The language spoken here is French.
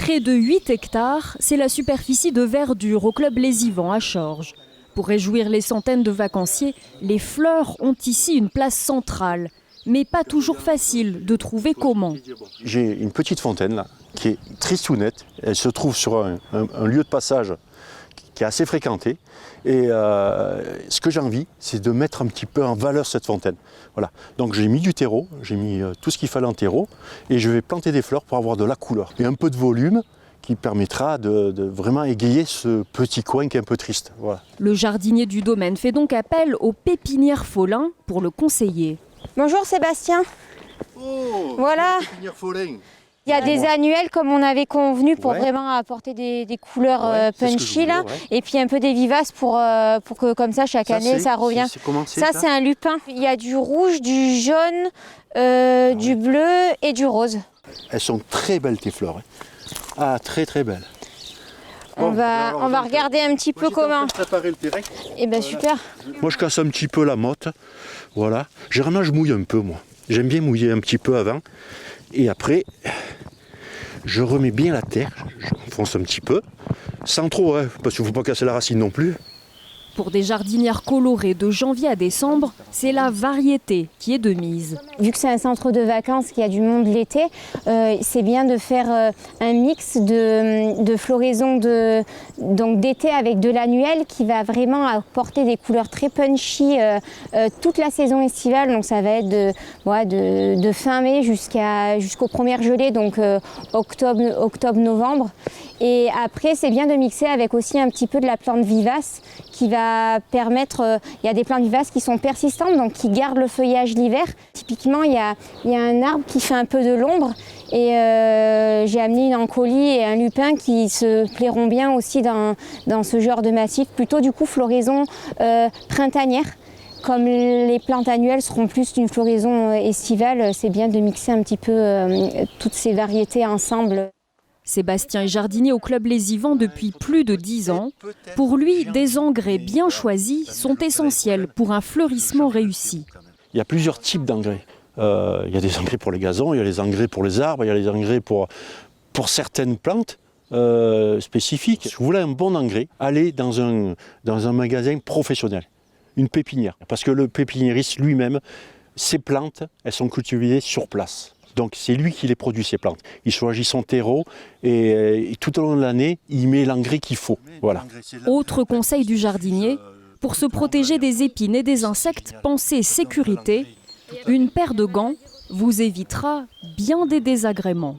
Près de 8 hectares, c'est la superficie de verdure au club Les Ivans à Chorges. Pour réjouir les centaines de vacanciers, les fleurs ont ici une place centrale. Mais pas toujours facile de trouver comment. J'ai une petite fontaine là, qui est tristounette. Elle se trouve sur un lieu de passage qui est assez fréquenté. Et ce que j'ai envie, c'est de mettre un petit peu en valeur cette fontaine. Voilà. Donc j'ai mis du terreau, j'ai mis tout ce qu'il fallait en terreau. Et je vais planter des fleurs pour avoir de la couleur. Et un peu de volume qui permettra de vraiment égayer ce petit coin qui est un peu triste. Voilà. Le jardinier du domaine fait donc appel aux pépinières Follin pour le conseiller. Bonjour Sébastien. Oh, voilà. Il y a des annuels comme on avait convenu pour vraiment apporter des couleurs punchy là, et puis un peu des vivaces pour que comme ça chaque année ça revient. Ça c'est un lupin. Il y a du rouge, du jaune, du bleu et du rose. Elles sont très belles tes fleurs. Ah très très belles. On va regarder un petit peu comment. Préparer le terrain. Eh ben super. Moi je casse un petit peu la motte. Voilà. Généralement je mouille un peu moi. J'aime bien mouiller un petit peu avant. Et après, je remets bien la terre. J'enfonce un petit peu. Sans trop, parce qu'il ne faut pas casser la racine non plus. Pour des jardinières colorées de janvier à décembre, c'est la variété qui est de mise. Vu que c'est un centre de vacances, qu'il y a du monde l'été, c'est bien de faire un mix de floraison d'été avec de l'annuel qui va vraiment apporter des couleurs très punchy toute la saison estivale. Donc ça va être de fin mai jusqu'aux premières gelées, donc octobre-novembre. Et après, c'est bien de mixer avec aussi un petit peu de la plante vivace qui va permettre, il y a des plantes vivaces qui sont persistantes, donc qui gardent le feuillage l'hiver. Typiquement, il y a un arbre qui fait un peu de l'ombre et j'ai amené une encolie et un lupin qui se plairont bien aussi dans ce genre de massif, plutôt du coup floraison printanière. Comme les plantes annuelles seront plus d'une floraison estivale, c'est bien de mixer un petit peu toutes ces variétés ensemble. Sébastien est jardinier au club Les Ivans depuis plus de 10 ans. Pour lui, des engrais bien choisis sont essentiels pour un fleurissement réussi. Il y a plusieurs types d'engrais. Il y a des engrais pour les gazons, il y a les engrais pour les arbres, il y a les engrais pour certaines plantes spécifiques. Si vous voulez un bon engrais, allez dans un magasin professionnel, une pépinière. Parce que le pépiniériste lui-même, ses plantes, elles sont cultivées sur place. Donc c'est lui qui les produit, ces plantes. Il choisit son terreau et tout au long de l'année, il met l'engrais qu'il faut. Voilà. Autre conseil du jardinier, pour se protéger des épines et des insectes, pensez sécurité. Une paire de gants vous évitera bien des désagréments.